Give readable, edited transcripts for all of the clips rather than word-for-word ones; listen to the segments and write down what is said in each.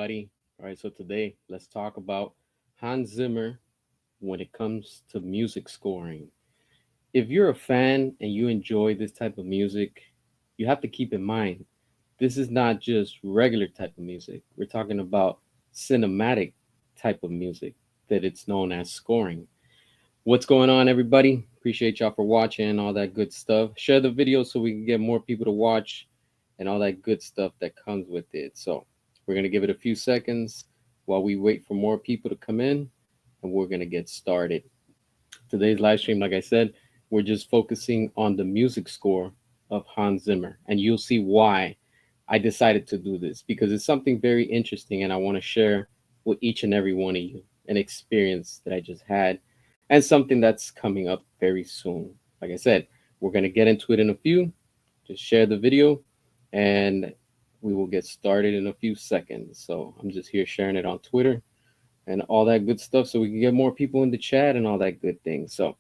everybody. All right, so today let's talk about Hans Zimmer when it comes to music scoring. If you're a fan and you enjoy this type of music, you have to keep in mind this is not just regular type of music. We're talking about cinematic type of music that it's known as scoring. What's going on, everybody? Appreciate y'all for watching and all that good stuff. Share the video so we can get more people to watch and all that good stuff that comes with it. So we're going to give it a few seconds while we wait for more people to come in, and we're going to get started. Today's live stream, like I said, we're just focusing on the music score of Hans Zimmer, and you'll see why I decided to do this because it's something very interesting, and I want to share with each and every one of you an experience that I just had and something that's coming up very soon. Like I said, we're going to get into it in a few. Just share the video and we will get started in a few seconds. So I'm just here sharing it on Twitter and all that good stuff so we can get more people in the chat and all that good thing. So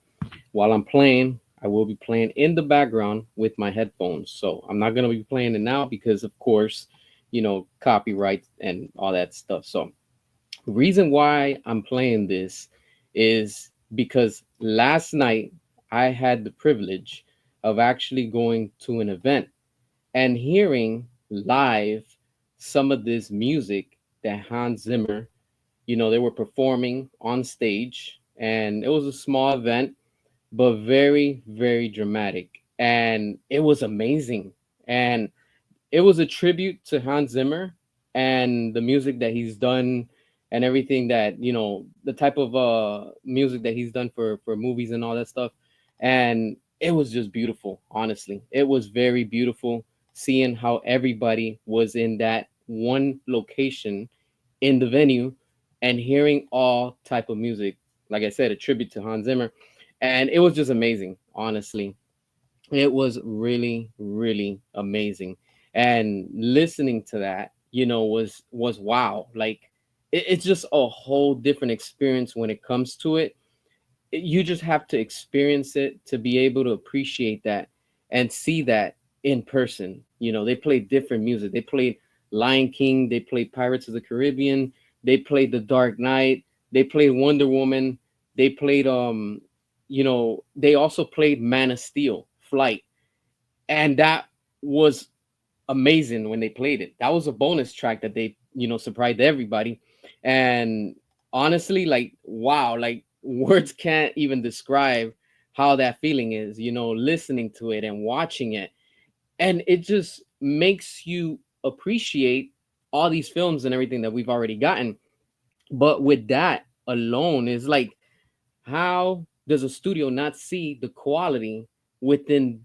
while I'm playing, I will be playing in the background with my headphones. So I'm not going to be playing it now because, of course, copyright and all that stuff. So the reason why I'm playing this is because last night I had the privilege of actually going to an event and hearing live some of this music that Hans Zimmer, they were performing on stage. And it was a small event, but very, very dramatic. And it was amazing. And it was a tribute to Hans Zimmer and the music that he's done and everything that, the type of music that he's done for movies and all that stuff. And it was just beautiful, honestly. It was very beautiful seeing how everybody was in that one location in the venue and hearing all type of music. Like I said, a tribute to Hans Zimmer. And it was just amazing, honestly. It was really, really amazing. And listening to that, was wow. Like it's just a whole different experience when it comes to it. You just have to experience it to be able to appreciate that and see that in person. They played different music. They played Lion King, they played Pirates of the Caribbean, they played The Dark Knight, they played Wonder Woman, they played they also played Man of Steel, Flight. And that was amazing when they played it. That was a bonus track that they, surprised everybody. And honestly, like, wow, like words can't even describe how that feeling is, listening to it and watching it. And it just makes you appreciate all these films and everything that we've already gotten. But with that alone, is like, how does a studio not see the quality within,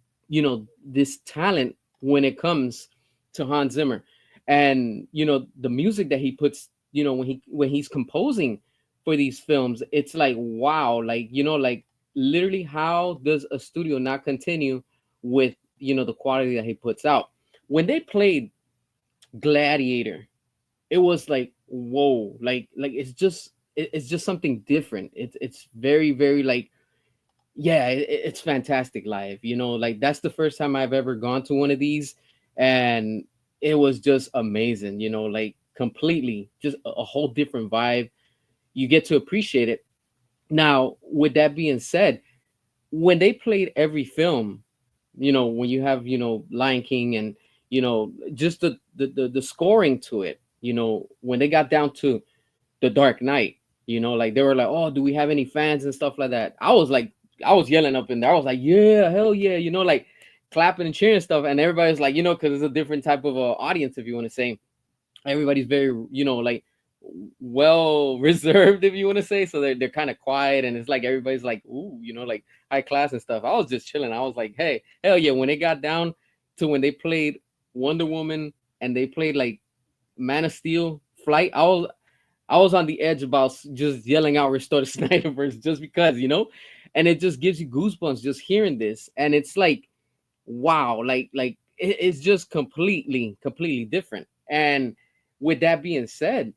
this talent when it comes to Hans Zimmer? And the music that he puts, when he's composing for these films, it's like, wow, like, like literally, how does a studio not continue with, the quality that he puts out? When they played Gladiator, it was like, whoa, like it's just something different. It's very, very, like, yeah, it's fantastic live. Like that's the first time I've ever gone to one of these, and it was just amazing. Like completely, just a whole different vibe. You get to appreciate it. Now, with that being said, when they played every film, when you have, Lion King and, just the scoring to it, when they got down to The Dark Knight, like they were like, oh, do we have any fans and stuff like that? I was like, I was yelling up in there. I was like, yeah, hell yeah, like clapping and cheering stuff. And everybody's like, because it's a different type of audience, if you want to say. Everybody's very, like well reserved, if you want to say. So they're kind of quiet, and it's like everybody's like, ooh, like high class and stuff. I was just chilling. I was like, hey, hell yeah. When it got down to when they played Wonder Woman and they played like Man of Steel, Flight, I was on the edge about just yelling out "Restore the Snyderverse" just because, and it just gives you goosebumps just hearing this, and it's like, wow, like it's just completely different. And with that being said,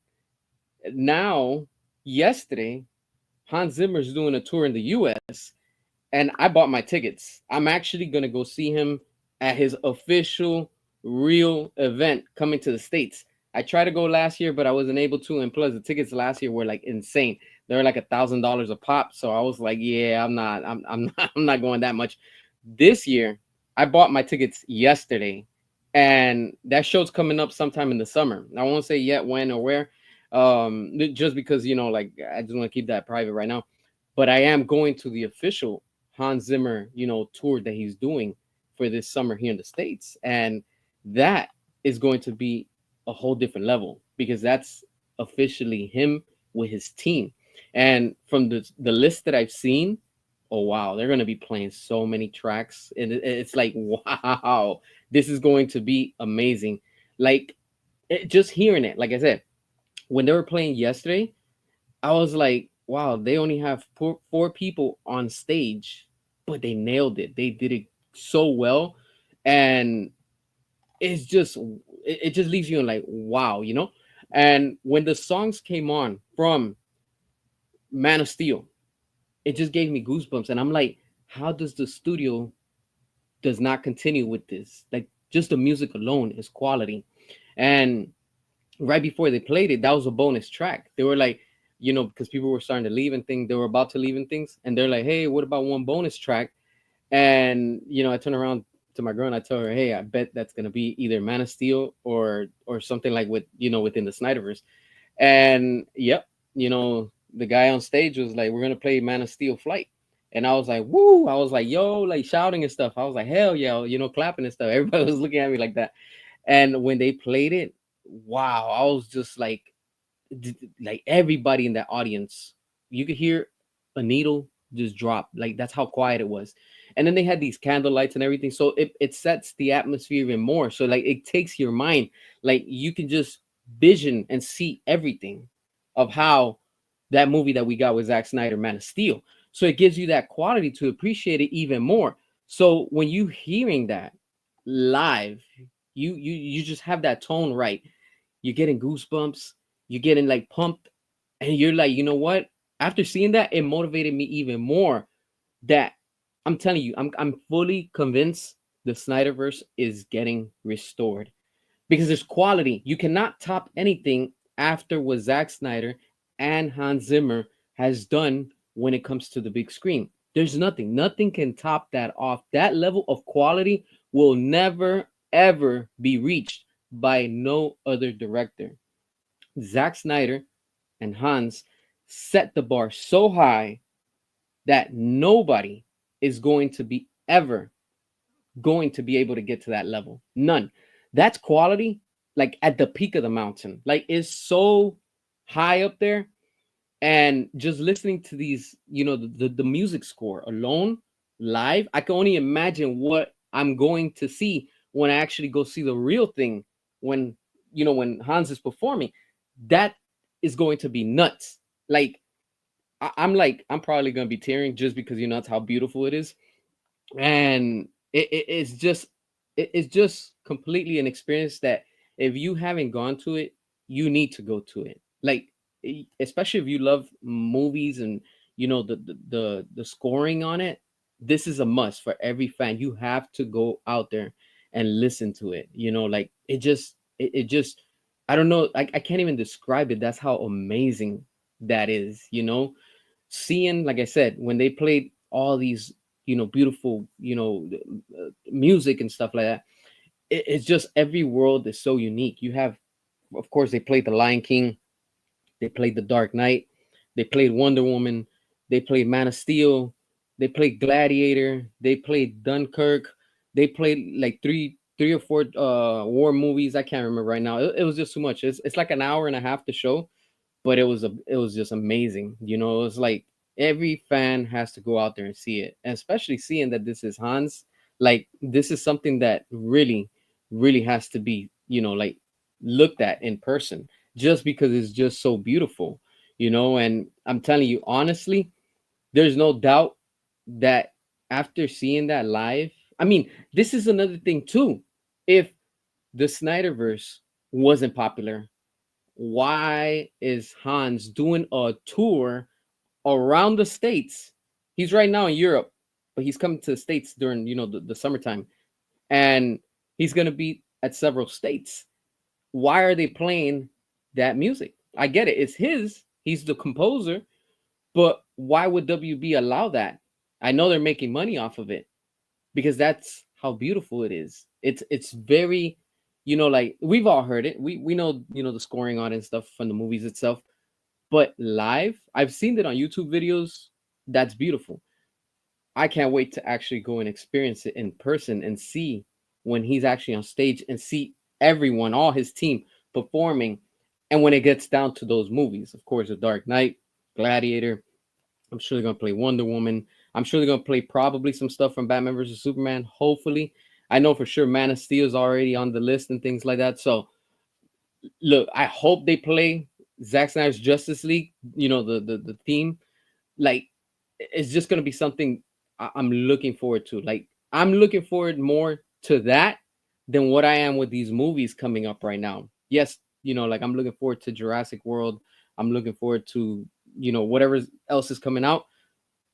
now yesterday, Hans Zimmer's doing a tour in the U.S. and I bought my tickets. I'm actually gonna go see him at his official real event coming to the States. I tried to go last year, but I wasn't able to. And plus, the tickets last year were like insane. They were like $1,000 a pop. So I was like, yeah, I'm not, I'm not going that much. This year, I bought my tickets yesterday, and that show's coming up sometime in the summer. I won't say yet when or where, just because like I just want to keep that private right now. But I am going to the official Hans Zimmer, tour that he's doing for this summer here in the States, and that is going to be a whole different level because that's officially him with his team. And from the list that I've seen, oh wow, they're going to be playing so many tracks, and it's like wow, this is going to be amazing. Like just hearing it, like I said, when they were playing yesterday, I was like, wow, they only have four people on stage, but they nailed it. They did it so well, and it's just it just leaves you in like wow. And when the songs came on from Man of Steel, it just gave me goosebumps, and I'm like, how does the studio does not continue with this? Like just the music alone is quality. And right before they played it, that was a bonus track. They were like, because people were starting to leave and things, they were about to leave and things, and they're like, hey, what about one bonus track? And I turn around to my girl and I tell her, hey, I bet that's gonna be either Man of Steel or something like within the Snyderverse. And yep, the guy on stage was like, we're gonna play Man of Steel Flight. And I was like, woo! I was like, yo, like shouting and stuff. I was like, hell yeah, clapping and stuff. Everybody was looking at me like that. And when they played it, wow, I was just like everybody in that audience, you could hear a needle just drop. Like that's how quiet it was. And then they had these candle lights and everything, so it sets the atmosphere even more. So like it takes your mind, like you can just vision and see everything of how that movie that we got with Zack Snyder, Man of Steel. So it gives you that quality to appreciate it even more. So when you hearing that live, you just have that tone right. You're getting goosebumps, you're getting like pumped, and you're like, you know what? After seeing that, it motivated me even more. That I'm telling you, I'm fully convinced the Snyderverse is getting restored because there's quality. You cannot top anything after what Zack Snyder and Hans Zimmer has done when it comes to the big screen. There's nothing can top that off. That level of quality will never ever be reached by no other director. Zack Snyder and Hans set the bar so high that nobody is going to be ever going to be able to get to that level. None. That's quality, like at the peak of the mountain. Like it's so high up there. And just listening to these, the music score alone live, I can only imagine what I'm going to see when I actually go see the real thing when when Hans is performing. That is going to be nuts. Like I'm probably gonna be tearing just because that's how beautiful it is. And it's just completely an experience that if you haven't gone to it, you need to go to it. Like especially if you love movies and the scoring on it, this is a must for every fan. You have to go out there and listen to it. Like it just I don't know, I can't even describe it. That's how amazing that is. Seeing, like I said, when they played all these beautiful music and stuff like that, it's just every world is so unique. You have, of course, they played the Lion King, they played the Dark Knight, they played Wonder Woman, they played Man of Steel, they played Gladiator, they played Dunkirk, they played like three or four war movies. I can't remember right now. It was just too much. It's like an hour and a half to show, but it was just amazing. It was like every fan has to go out there and see it, and especially seeing that this is Hans. Like this is something that really, really has to be like looked at in person, just because it's just so beautiful. And I'm telling you honestly, there's no doubt that after seeing that live, I mean, this is another thing too. If the Snyderverse wasn't popular, why is Hans doing a tour around the states? He's right now in Europe, but he's coming to the states during the summertime, and he's gonna be at several states. why are they playing that music? I get it. It's his. He's the composer, but why would WB allow that? I know they're making money off of it because that's how beautiful it is. It's very, like we've all heard it. We know, the scoring on it and stuff from the movies itself, but live, I've seen it on YouTube videos. That's beautiful. I can't wait to actually go and experience it in person and see when he's actually on stage and see everyone, all his team performing. And when it gets down to those movies, of course, The Dark Knight, Gladiator, I'm sure they're gonna play Wonder Woman. I'm sure they're gonna play probably some stuff from Batman versus Superman. Hopefully, I know for sure Man of Steel is already on the list and things like that. So look, I hope they play Zack Snyder's Justice League. The theme. Like, it's just gonna be something I'm looking forward to. Like, I'm looking forward more to that than what I am with these movies coming up right now. Yes, like I'm looking forward to Jurassic World. I'm looking forward to whatever else is coming out.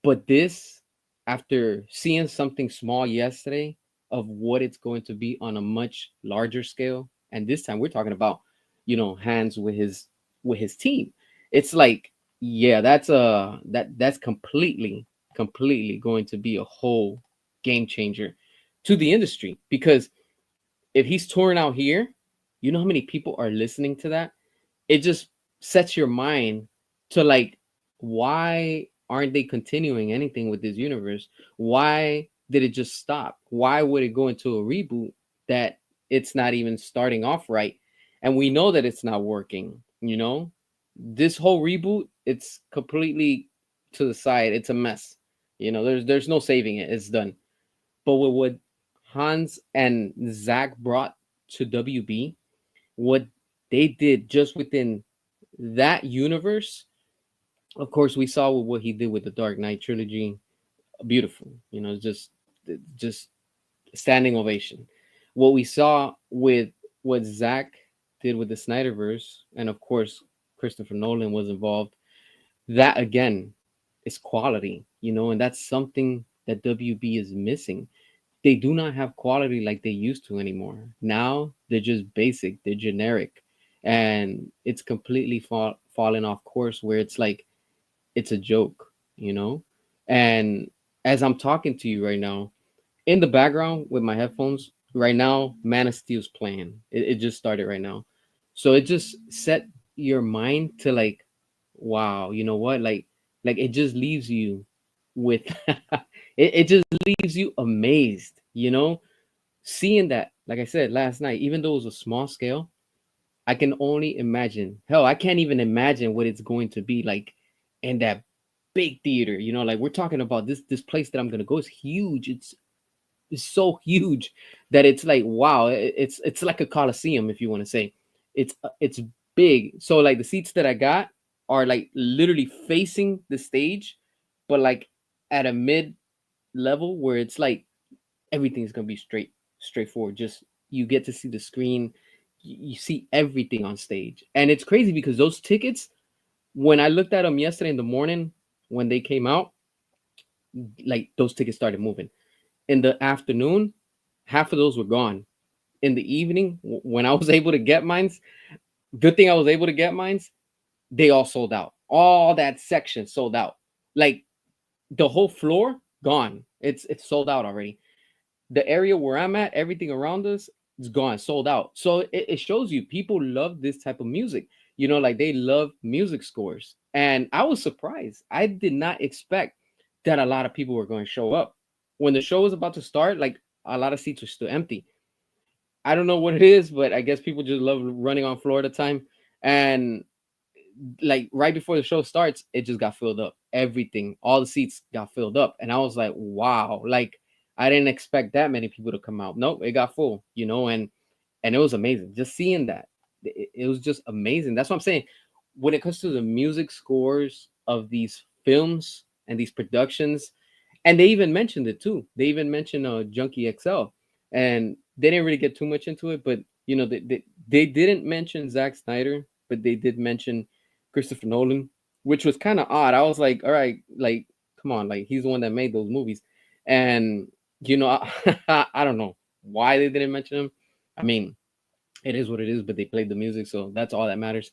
But this, after seeing something small yesterday of what it's going to be on a much larger scale, and this time we're talking about, hands with his team. It's like, yeah, that's completely going to be a whole game changer to the industry. Because if he's touring out here, you know how many people are listening to that? It just sets your mind to, like, why aren't they continuing anything with this universe? Why did it just stop? Why would it go into a reboot that it's not even starting off right? And we know that it's not working. This whole reboot, it's completely to the side. It's a mess. There's no saving it. It's done. But with what Hans and Zach brought to WB, what they did just within that universe, of course, we saw what he did with the Dark Knight trilogy. Beautiful, just standing ovation. What we saw with what Zach did with the Snyderverse, and of course, Christopher Nolan was involved. That again is quality, and that's something that WB is missing. They do not have quality like they used to anymore. Now they're just basic, they're generic, and it's completely fallen off course where it's like it's a joke. And as I'm talking to you right now, in the background with my headphones, right now, Man of Steel's playing. It just started right now. So it just set your mind to, like, wow, you know what? Like it just leaves you with it just leaves you amazed. Seeing that, like I said last night, even though it was a small scale, I can only imagine. Hell, I can't even imagine what it's going to be like in that big theater. Like we're talking about this place that I'm gonna go is huge. It's so huge that it's like, wow, it's like a coliseum, if you want to say. It's big. So like the seats that I got are like literally facing the stage, but like at a mid level where it's like everything's gonna be straightforward. Just you get to see the screen, you see everything on stage. And it's crazy because those tickets, when I looked at them yesterday in the morning when they came out, like those tickets started moving. In the afternoon, half of those were gone. In the evening, when I was able to get mines, good thing I was able to get mines, they all sold out. All that section sold out. Like the whole floor gone. It's sold out already. The area where I'm at, everything around us is gone, sold out. So it shows you people love this type of music. Like they love music scores. And I was surprised. I did not expect that a lot of people were going to show up. When the show was about to start, like a lot of seats were still empty. I don't know what it is, but I guess people just love running on Florida time. And like right before the show starts, it just got filled up. Everything, all the seats got filled up. And I was like, wow, like I didn't expect that many people to come out. Nope, it got full, and it was amazing. Just seeing that. It was just amazing. That's what I'm saying. When it comes to the music scores of these films and these productions, and they even mentioned it too. They even mentioned Junkie XL, and they didn't really get too much into it, but they didn't mention Zack Snyder, but they did mention Christopher Nolan, which was kind of odd. I was like, all right, like, come on, like he's the one that made those movies, and I don't know why they didn't mention him. I mean, It is what it is, but they played the music, so that's all that matters.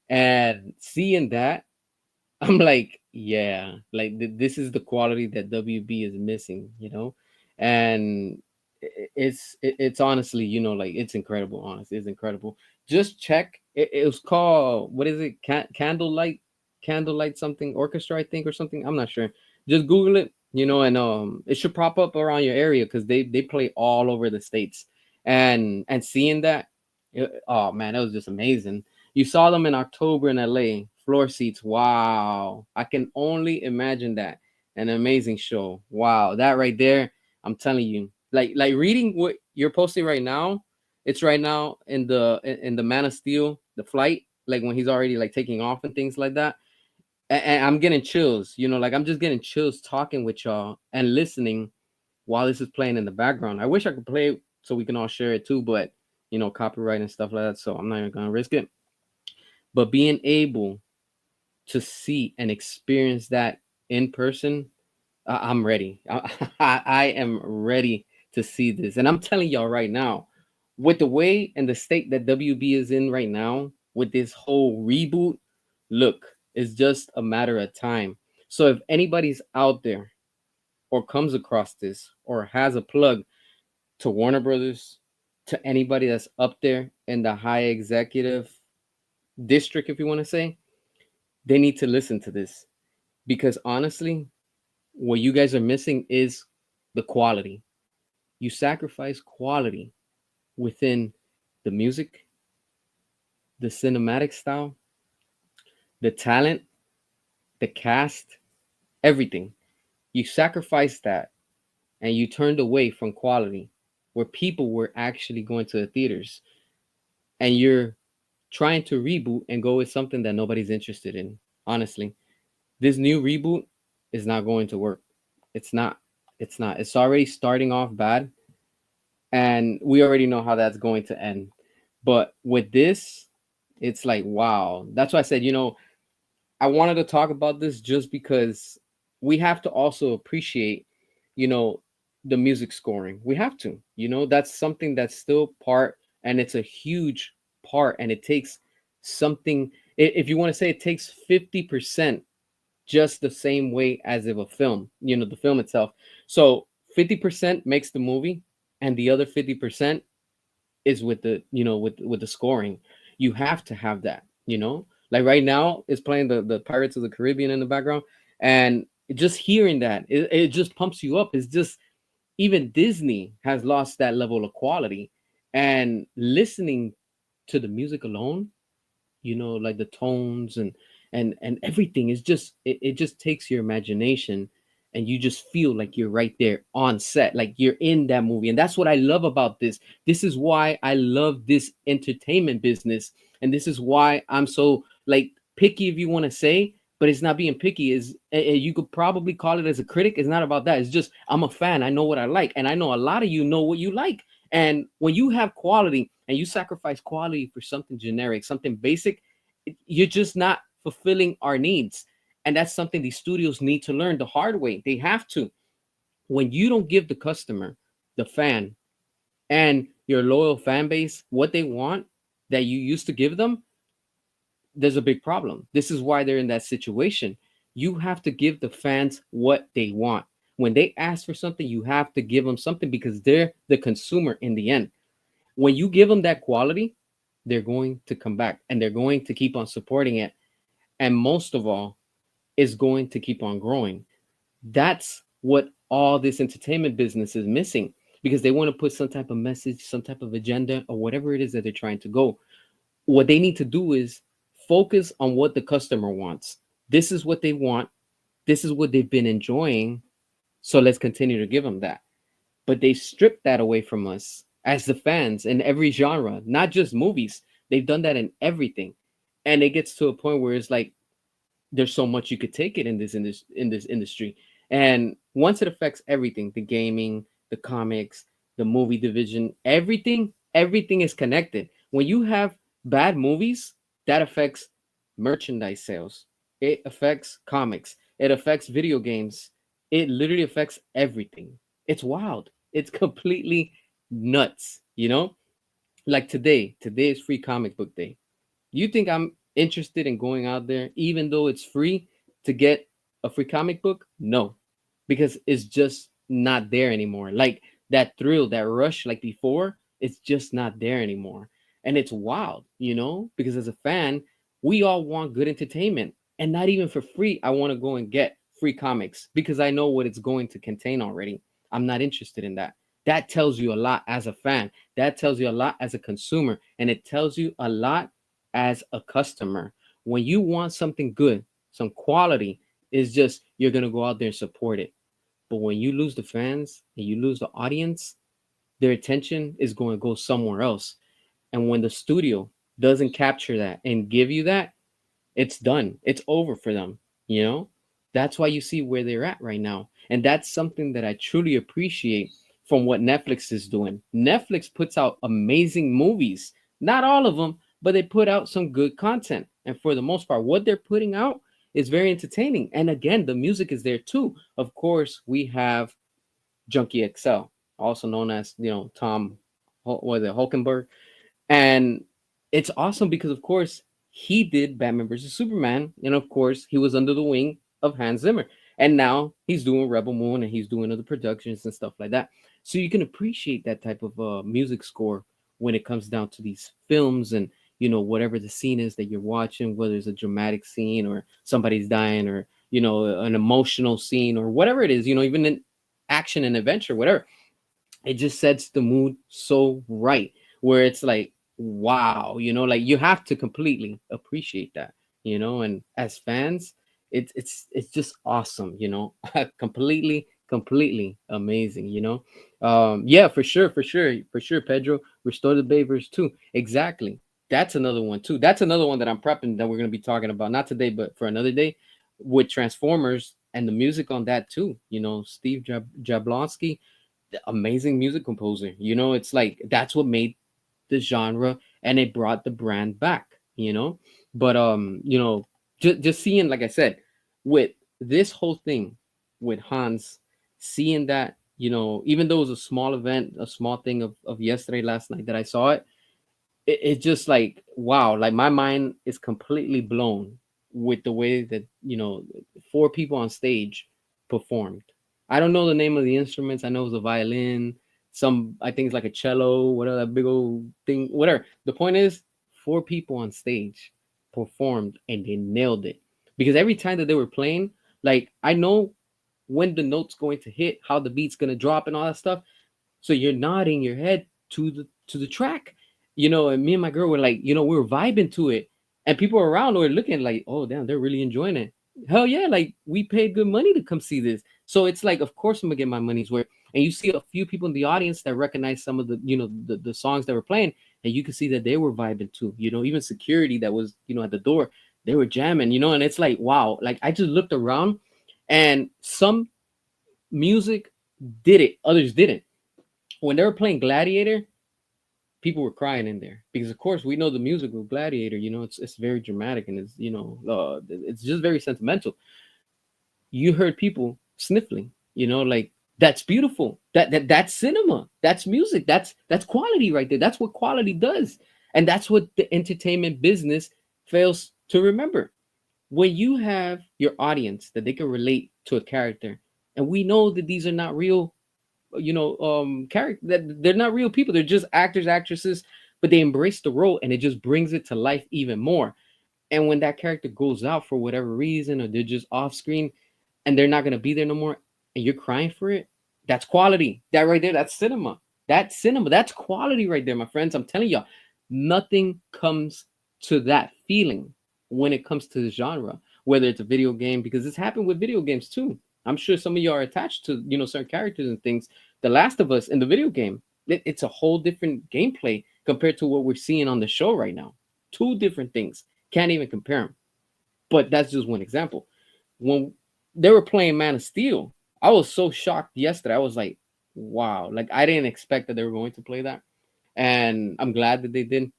And seeing that, I'm like, yeah, like this is the quality that WB is missing, you know, and it's honestly, you know, like it's incredible. Honestly, it's incredible. Just check. It was called, what is it? Candlelight something orchestra, I think, or something. I'm not sure. Just Google it, you know, and it should pop up around your area because they play all over the states, and seeing that, oh man, that was just amazing. You saw them in October in LA, floor seats. Wow. I can only imagine that. An amazing show. Wow. That right there, I'm telling you. Like reading what you're posting right now, it's right now in the Man of Steel, the flight, like when he's already like taking off and things like that. And I'm getting chills, you know, like I'm just getting chills talking with y'all and listening while this is playing in the background. I wish I could play it so we can all share it too, but you know, copyright and stuff like that. So I'm not even gonna risk it. But being able to see and experience that in person, I'm ready. I am ready to see this. And I'm telling y'all right now, with the way and the state that WB is in right now, with this whole reboot, look, it's just a matter of time. So if anybody's out there or comes across this or has a plug to Warner Brothers, to anybody that's up there in the high executive district, if you want to say, they need to listen to this because honestly, what you guys are missing is the quality. You sacrifice quality within the music, the cinematic style, the talent, the cast, everything. You sacrificed that and you turned away from quality where people were actually going to the theaters, and you're trying to reboot and go with something that nobody's interested in. Honestly, this new reboot is not going to work. It's not. It's not. It's already starting off bad, and we already know how that's going to end. But with this, it's like wow. That's why I said, you know, I wanted to talk about this just because we have to also appreciate, you know, the music scoring. We have to, you know, that's something that's still part, and it's a huge part, and it takes something. If you want to say it takes 50% just the same way as if a film, you know, the film itself. So 50% makes the movie, and the other 50% is with the, you know, with the scoring. You have to have that, you know. Like right now it's playing the Pirates of the Caribbean in the background, and just hearing that, it just pumps you up. It's just, even Disney has lost that level of quality, and listening to the music alone, you know, like the tones and everything is just, it just takes your imagination, and you just feel like you're right there on set, like you're in that movie. And that's what I love about this is why I love this entertainment business, and this is why I'm so like picky, if you want to say, but it's not being picky. Is you could probably call it as a critic. It's not about that. It's just, I'm a fan. I know what I like, and I know a lot of you know what you like. And when you have quality and you sacrifice quality for something generic, something basic, you're just not fulfilling our needs. And that's something these studios need to learn the hard way. They have to. When you don't give the customer, the fan, and your loyal fan base what they want that you used to give them, there's a big problem. This is why they're in that situation. You have to give the fans what they want. When they ask for something, you have to give them something because they're the consumer in the end. When you give them that quality, they're going to come back and they're going to keep on supporting it. And most of all, is going to keep on growing. That's what all this entertainment business is missing, because they want to put some type of message, some type of agenda, or whatever it is that they're trying to go. What they need to do is focus on what the customer wants. This is what they want. This is what they've been enjoying. So let's continue to give them that. But they stripped that away from us as the fans in every genre, not just movies. They've done that in everything. And it gets to a point where it's like, there's so much you could take it in this industry. And once it affects everything, the gaming, the comics, the movie division, everything is connected. When you have bad movies, that affects merchandise sales, it affects comics, it affects video games, it literally affects everything. It's wild, it's completely nuts, you know. Like today is free comic book day. You think I'm interested in going out there, even though it's free, to get a free comic book? No, because it's just not there anymore. Like that thrill, that rush, like before, it's just not there anymore. And it's wild, because as a fan, we all want good entertainment. And not even for free, I want to go and get free comics because I know what it's going to contain already. I'm not interested in that. That tells you a lot as a fan. That tells you a lot as a consumer. And it tells you a lot as a customer. When you want something good, some quality, it's just you're gonna go out there and support it. But when you lose the fans and you lose the audience, their attention is going to go somewhere else. And when the studio doesn't capture that and give you that, it's done. It's over for them. You know, that's why you see where they're at right now. And that's something that I truly appreciate from what Netflix is doing. Netflix puts out amazing movies, not all of them, but they put out some good content. And for the most part, what they're putting out is very entertaining. And again, the music is there too. Of course, we have Junkie XL, also known as, Tom, was it Hulkenberg? And it's awesome because, of course, he did Batman versus Superman, and of course, he was under the wing of Hans Zimmer. And now he's doing Rebel Moon and he's doing other productions and stuff like that. So you can appreciate that type of music score when it comes down to these films and whatever the scene is that you're watching, whether it's a dramatic scene or somebody's dying or an emotional scene or whatever it is, even in action and adventure, whatever, it just sets the mood so right where it's like, wow, like you have to completely appreciate that, and as fans, it's just awesome, completely amazing, yeah, for sure, Pedro. Restore the Bay verse 2, exactly. That's another one too. That's another one that I'm prepping that we're going to be talking about, not today but for another day, with Transformers and the music on that too. Steve Jablonsky, amazing music composer. It's like that's what made the genre and it brought the brand back, But just seeing, like I said, with this whole thing with Hans, seeing that, even though it was a small event, a small thing of yesterday, last night that I saw it, it's just like wow, like my mind is completely blown with the way that four people on stage performed. I don't know the name of the instruments. I know it was a violin, some, I think it's like a cello, whatever, that big old thing, whatever. The point is, four people on stage performed and they nailed it, because every time that they were playing, like, I know when the note's going to hit, how the beat's going to drop and all that stuff, so you're nodding your head to the track, and me and my girl were like, we were vibing to it, and people around were looking like, oh damn, they're really enjoying it. Hell yeah, like we paid good money to come see this, so it's like, of course I'm gonna get my money's worth. And you see a few people in the audience that recognize some of the the songs that were playing, and you can see that they were vibing too. Even security that was at the door, they were jamming. And it's like, wow, like I just looked around, and some music did it, others didn't. When they were playing Gladiator, people were crying in there because, of course, we know the music of Gladiator. It's very dramatic, and it's just very sentimental. You heard people sniffling. Like, that's beautiful. That's cinema. That's music. That's quality right there. That's what quality does, and that's what the entertainment business fails to remember. When you have your audience that they can relate to a character, and we know that these are not real, character, that they're not real people, they're just actors, actresses, but they embrace the role and it just brings it to life even more. And when that character goes out for whatever reason, or they're just off screen and they're not going to be there no more, and you're crying for it, that's quality. That right there, that's cinema. That's cinema. That's quality right there, my friends. I'm telling y'all, nothing comes to that feeling when it comes to the genre, whether it's a video game, because it's happened with video games too. I'm sure some of you are attached to certain characters and things. The Last of Us in the video game, it's a whole different gameplay compared to what we're seeing on the show right now. Two different things. Can't even compare them. But that's just one example. When they were playing Man of Steel, I was so shocked yesterday. I was like, wow, like I didn't expect that they were going to play that. And I'm glad that they did.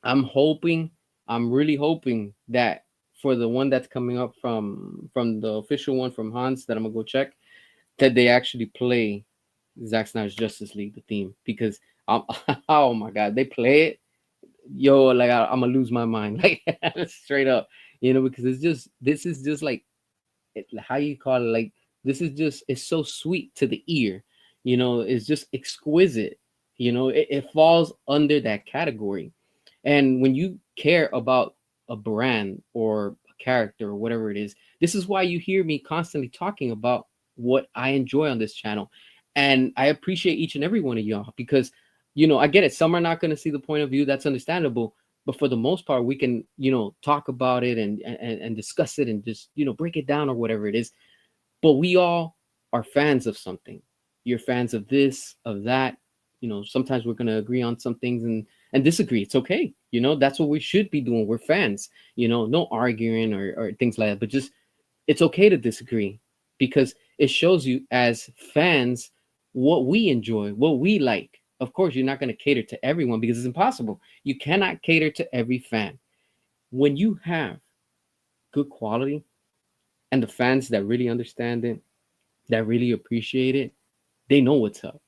I'm hoping, I'm really hoping that for the one that's coming up from the official one from Hans that I'm gonna go check, that they actually play Zack Snyder's Justice League, the theme, because I'm, oh my god, they play it, yo, like I'm gonna lose my mind, like straight up, because it's just this is just like how you call it, like this is just it's so sweet to the ear, it's just exquisite, it falls under that category. And when you care about a brand or a character or whatever it is, this is why you hear me constantly talking about what I enjoy on this channel. And I appreciate each and every one of y'all because, I get it. Some are not going to see the point of view. That's understandable. But for the most part, we can, talk about it and discuss it and just, break it down or whatever it is. But we all are fans of something. You're fans of this, of that. Sometimes we're gonna agree on some things and disagree. It's okay. That's what we should be doing. We're fans. No arguing or things like that. But just it's okay to disagree because it shows you as fans what we enjoy, what we like. Of course, you're not gonna cater to everyone because it's impossible. You cannot cater to every fan. When you have good quality and the fans that really understand it, that really appreciate it, they know what's up.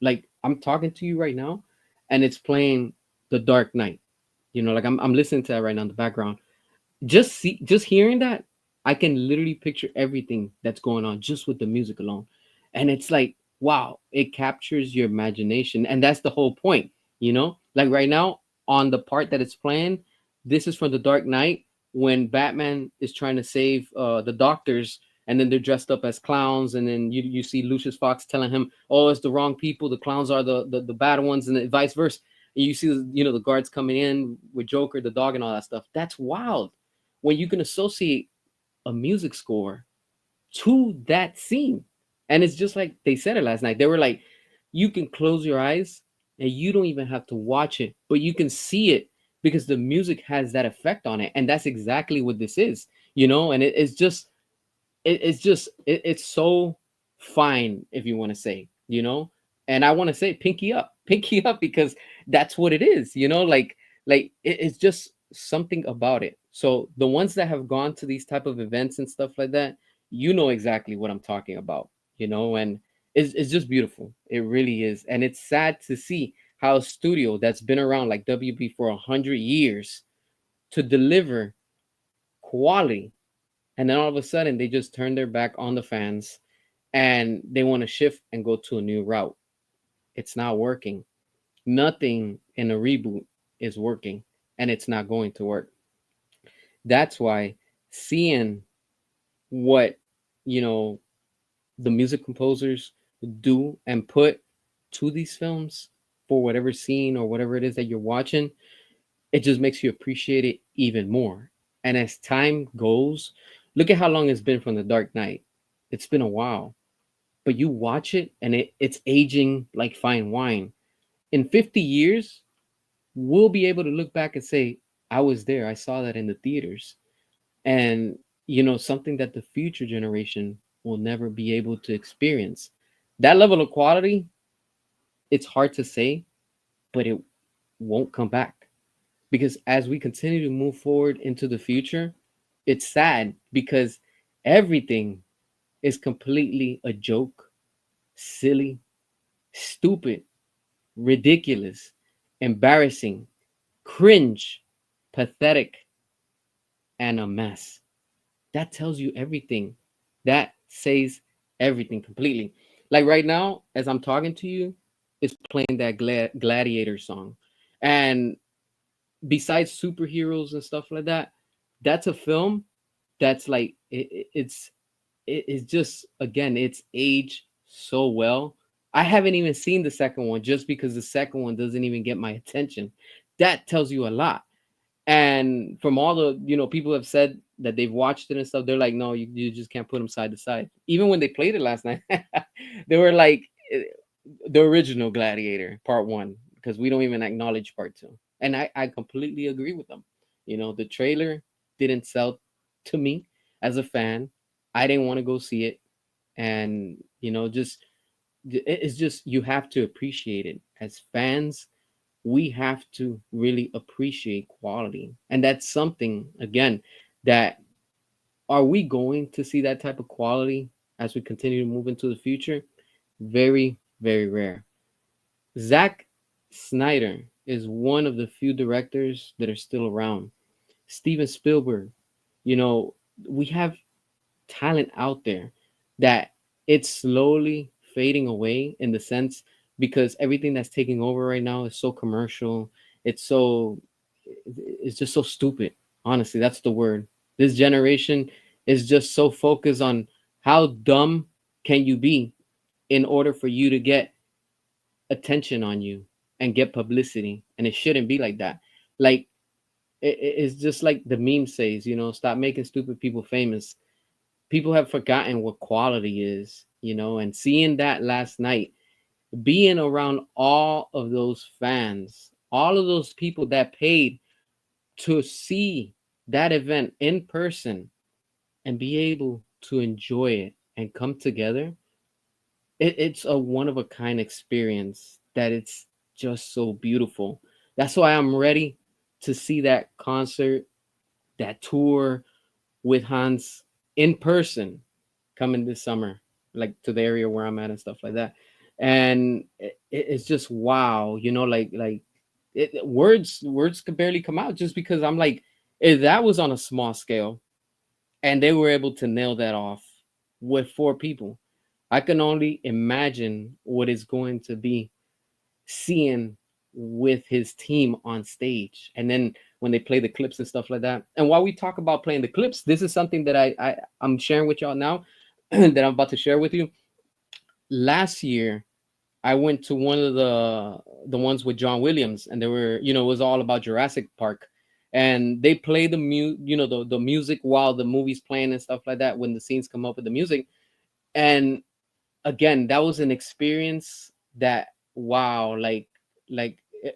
Like I'm talking to you right now, and it's playing The Dark Knight. Like I'm listening to that right now in the background. Just hearing that, I can literally picture everything that's going on just with the music alone. And it's like, wow, it captures your imagination. And that's the whole point, Like right now, on the part that it's playing, this is from The Dark Knight when Batman is trying to save the doctors, and then they're dressed up as clowns, and then you see Lucius Fox telling him, oh, it's the wrong people, the clowns are the bad ones, and vice versa. And you see the guards coming in with Joker, the dog, and all that stuff. That's wild when you can associate a music score to that scene. And it's just like they said it last night. They were like, you can close your eyes and you don't even have to watch it, but you can see it because the music has that effect on it. And that's exactly what this is, and it's just it's so fine, if you want to say, and I want to say pinky up, pinky up, because that's what it is, it's just something about it. So the ones that have gone to these type of events and stuff like that, exactly what I'm talking about, and it's just beautiful. It really is. And it's sad to see how a studio that's been around like WB for 100 years to deliver quality, and then all of a sudden they just turn their back on the fans and they want to shift and go to a new route. It's not working. Nothing in a reboot is working, and it's not going to work. That's why seeing what, you know, the music composers do and put to these films for whatever scene or whatever it is that you're watching, it just makes you appreciate it even more. And as time goes, look at how long it's been from The Dark Knight. It's been a while, but you watch it and it's aging like fine wine. In 50 years, we'll be able to look back and say, I was there. I saw that in the theaters. And, something that the future generation will never be able to experience. That level of quality, it's hard to say, but it won't come back. Because as we continue to move forward into the future, it's sad because everything is completely a joke, silly, stupid, ridiculous, embarrassing, cringe, pathetic, and a mess. That tells you everything. That says everything completely. Like right now, as I'm talking to you, it's playing that Gladiator song. And besides superheroes and stuff like that, that's a film that's like it's just, again, it's aged so well. I haven't even seen the second one just because the second one doesn't even get my attention. That tells you a lot. And from all the people have said that they've watched it and stuff, they're like, no, you just can't put them side to side. Even when they played it last night, they were like, the original Gladiator Part One, because we don't even acknowledge Part Two. And I completely agree with them. The trailer didn't sell to me as a fan. I didn't want to go see it, and just it's just, you have to appreciate it as fans. We have to really appreciate quality, and that's something, again, that are we going to see that type of quality as we continue to move into the future? Very, very rare. Zach, Snyder is one of the few directors that are still around. Steven Spielberg, you know, we have talent out there that it's slowly fading away in the sense because everything that's taking over right now is so commercial. It's so it's just so stupid. Honestly, that's the word. This generation is just so focused on how dumb can you be in order for you to get attention on you and get publicity, and it shouldn't be like that. Like it's just like the meme says, stop making stupid people famous. People have forgotten what quality is, and seeing that last night, being around all of those fans, all of those people that paid to see that event in person and be able to enjoy it and come together, it's a one of a kind experience that it's just so beautiful. That's why I'm ready to see that concert, that tour with Hans in person coming this summer, like to the area where I'm at and stuff like that. And it's just wow, words could barely come out just because I'm like, if that was on a small scale and they were able to nail that off with four people, I can only imagine what it's going to be seeing with his team on stage. And then when they play the clips and stuff like that. And while we talk about playing the clips, this is something that I'm sharing with y'all now that I'm about to share with you. Last year, I went to one of the ones with John Williams, and they were, it was all about Jurassic Park. And they play the music while the movie's playing and stuff like that when the scenes come up with the music. And again, that was an experience that wow, like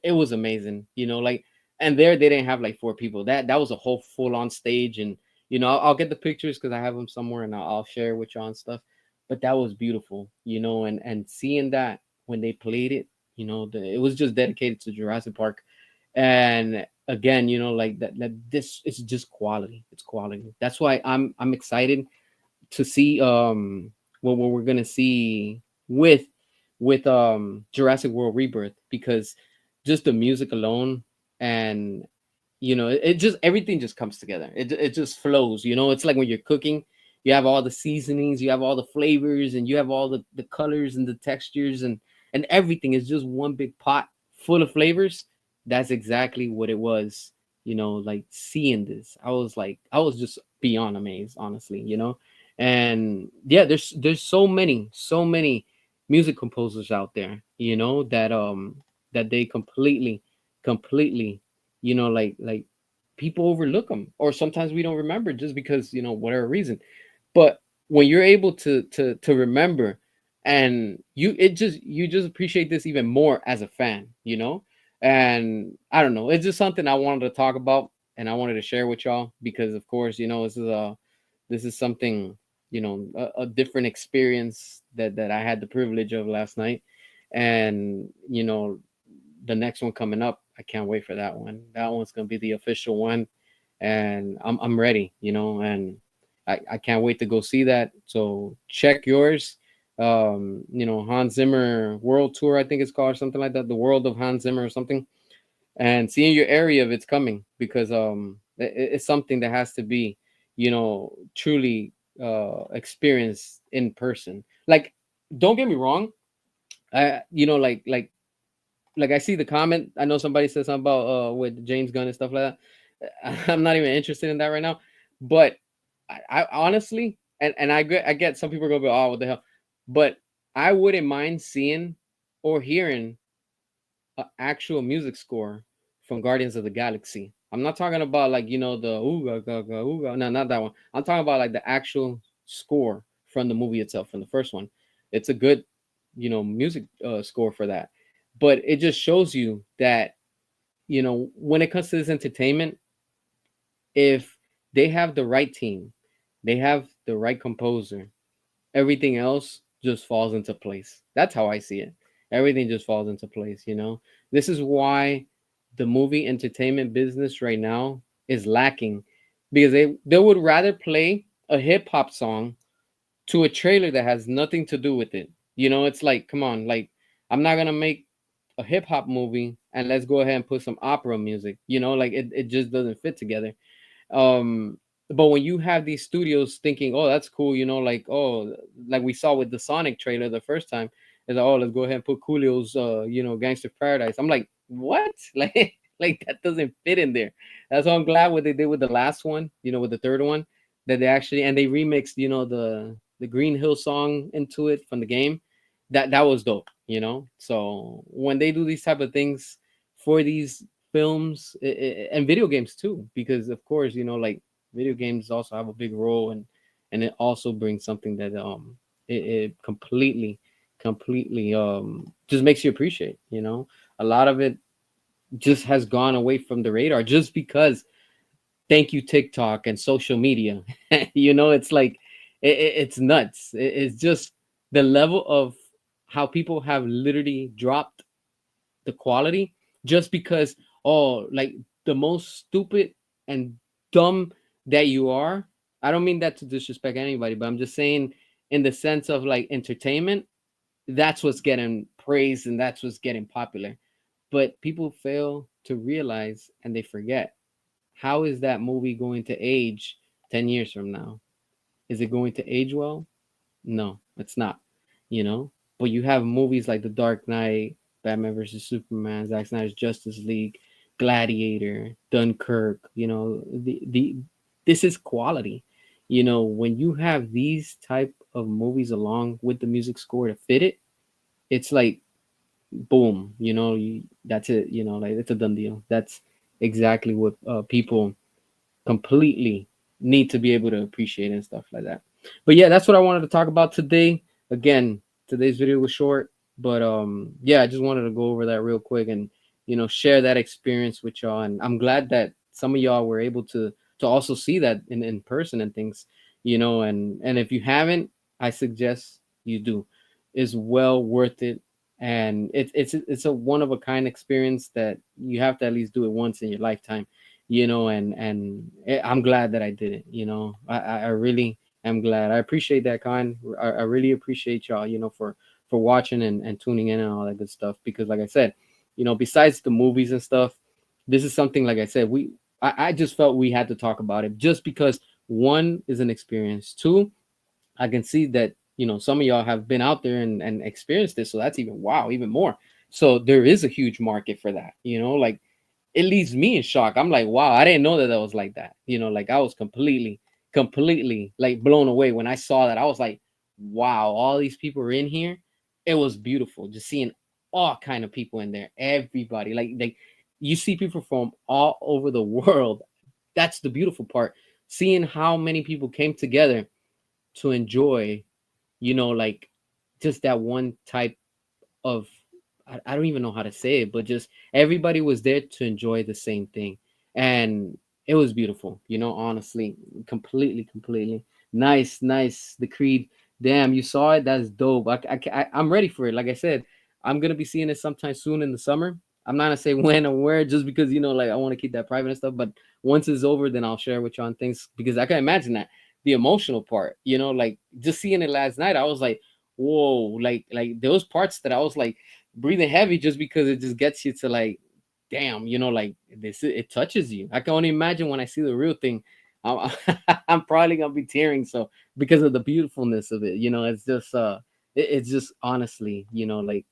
it was amazing, like. And there they didn't have like four people. That was a whole full on stage. And I'll get the pictures because I have them somewhere, and I'll share with y'all and stuff. But that was beautiful, and seeing that when they played it, it was just dedicated to Jurassic Park. And again, like that this is just quality. It's quality. That's why I'm excited to see what we're gonna see with Jurassic World Rebirth, because just the music alone, and it just everything just comes together. It just flows. It's like when you're cooking, you have all the seasonings, you have all the flavors, and you have all the colors and the textures, and everything is just one big pot full of flavors. That's exactly what it was. Like seeing this, I was just beyond amazed, honestly. And yeah, there's so many music composers out there, that they completely, like people overlook them, or sometimes we don't remember just because whatever reason. But when you're able to remember, and you just appreciate this even more as a fan. And I don't know, it's just something I wanted to talk about, and I wanted to share with y'all, because of course this is something, a different experience that I had the privilege of last night. And the next one coming up, I can't wait for that one. That one's gonna be the official one, and I'm ready, and I can't wait to go see that. So check yours. Hans Zimmer World Tour, I think it's called, or something like that. The World of Hans Zimmer or something. And seeing your area of it's coming, because it's something that has to be, truly experienced in person. Like, don't get me wrong, like I see the comment. I know somebody said something about with James Gunn and stuff like that. I'm not even interested in that right now. But I honestly, and I get some people are gonna be, oh, what the hell, but I wouldn't mind seeing or hearing an actual music score from Guardians of the Galaxy. I'm not talking about like the ooga gaga ooga. No, not that one. I'm talking about like the actual score from the movie itself, from the first one. It's a good, music score for that. But it just shows you that when it comes to this entertainment, if they have the right team, they have the right composer, everything else just falls into place. That's how I see it. Everything just falls into place. This is why the movie entertainment business right now is lacking, because they would rather play a hip hop song to a trailer that has nothing to do with it. It's like, come on, like, I'm not gonna make a hip hop movie and let's go ahead and put some opera music. Like it just doesn't fit together. um but when you have these studios thinking, oh, that's cool, like, oh, like we saw with the Sonic trailer the first time, is like, oh, let's go ahead and put Coolio's Gangster Paradise. I'm like, what? Like that doesn't fit in there. That's why I'm glad what they did with the last one, with the third one, that they actually, and they remixed, the Green Hill song into it from the game. That was dope. So when they do these type of things for these films, and video games too, because of course, like, video games also have a big role, and it also brings something that it completely just makes you appreciate. A lot of it just has gone away from the radar just because, thank you, TikTok and social media. It's like, it's nuts. It's just the level of how people have literally dropped the quality just because, oh, like, the most stupid and dumb that you are. I don't mean that to disrespect anybody, but I'm just saying, in the sense of like entertainment, that's what's getting praised and that's what's getting popular. But people fail to realize, and they forget, how is that movie going to age 10 years from now? Is it going to age well? No, it's not. You know, but you have movies like The Dark Knight, Batman versus Superman, Zack Snyder's Justice League, Gladiator, Dunkirk. The this is quality. When you have these type of movies along with the music score to fit it, it's like boom. That's it. Like, it's a done deal. That's exactly what people completely need to be able to appreciate and stuff like that. But yeah, that's what I wanted to talk about today. Again, today's video was short, but yeah, I just wanted to go over that real quick and share that experience with y'all. And I'm glad that some of y'all were able to also see that in person and things. And if you haven't, I suggest you do. It's well worth it. And it's a one of a kind experience that you have to at least do it once in your lifetime. I'm glad that I did it. I really am glad. I appreciate that, kind. I really appreciate y'all, for watching and tuning in and all that good stuff. Because, like I said, besides the movies and stuff, this is something, like I said, I just felt we had to talk about it, just because one is an experience. Two, I can see that some of y'all have been out there and experienced this, so that's even wow, even more. So there is a huge market for that. Like, it leaves me in shock. I'm like, wow, I didn't know that was like that. Like, I was completely like blown away when I saw that. I was like, wow, all these people are in here. It was beautiful just seeing all kind of people in there. Everybody, like you see people from all over the world. That's the beautiful part. Seeing how many people came together to enjoy, like, just that one type of, I don't even know how to say it, but just everybody was there to enjoy the same thing. And it was beautiful, honestly, completely nice. The Creed, damn, you saw it? That's dope. I'm ready for it. Like I said, I'm gonna be seeing it sometime soon in the summer. I'm not gonna say when or where, just because like, I want to keep that private and stuff. But once it's over, then I'll share with you on things, because I can imagine that the emotional part, like, just seeing it last night, I was like, whoa, like those parts that I was like breathing heavy, just because it just gets you to like, damn, like, this, it touches you. I can only imagine when I see the real thing. I'm, I'm probably gonna be tearing, so, because of the beautifulness of it. It's just it's just honestly, like,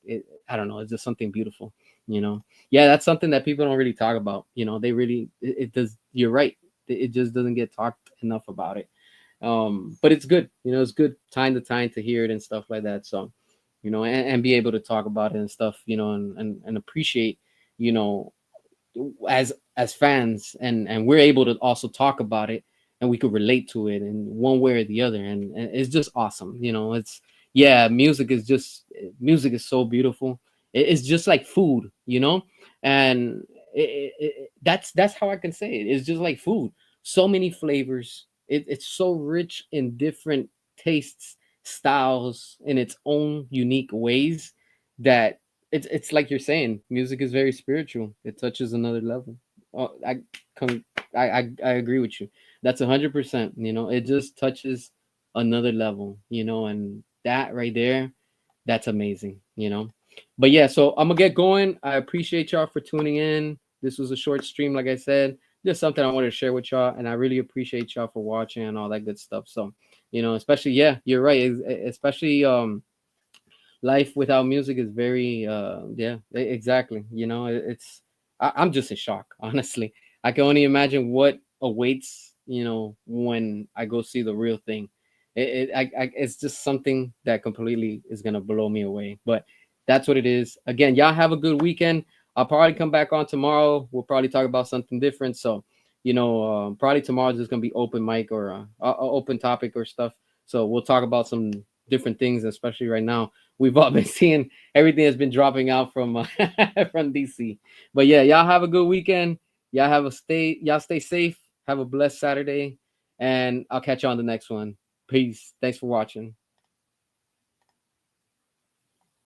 I don't know, it's just something beautiful. Yeah, that's something that people don't really talk about. They really, it does. You're right, it just doesn't get talked enough about it. But it's good. It's good time to time to hear it and stuff like that. So, and be able to talk about it and stuff, and appreciate, you know as fans, and we're able to also talk about it, and we could relate to it in one way or the other. And it's just awesome. It's, yeah, music is so beautiful. It's just like food. And that's how I can say it. It's just like food. So many flavors. It's so rich in different tastes, styles, in its own unique ways, that it's like you're saying, music is very spiritual. It touches another level. Oh, come, I agree with you. That's 100%. It just touches another level. And that right there, that's amazing. But yeah, so I'm gonna get going. I appreciate y'all for tuning in. This was a short stream, like I said, just something I wanted to share with y'all, and I really appreciate y'all for watching and all that good stuff. So, especially, yeah, you're right. Especially life without music is very yeah, exactly. I'm just in shock. Honestly, I can only imagine what awaits, when I go see the real thing. It's just something that completely is gonna blow me away, but that's what it is. Again, y'all have a good weekend. I'll probably come back on tomorrow. We'll probably talk about something different. So, probably tomorrow is just gonna be open mic or open topic or stuff. So we'll talk about some different things, especially right now we've all been seeing everything has been dropping out from from DC. But yeah, y'all have a good weekend. Y'all stay safe. Have a blessed Saturday, and I'll catch you on the next one. Peace. Thanks for watching.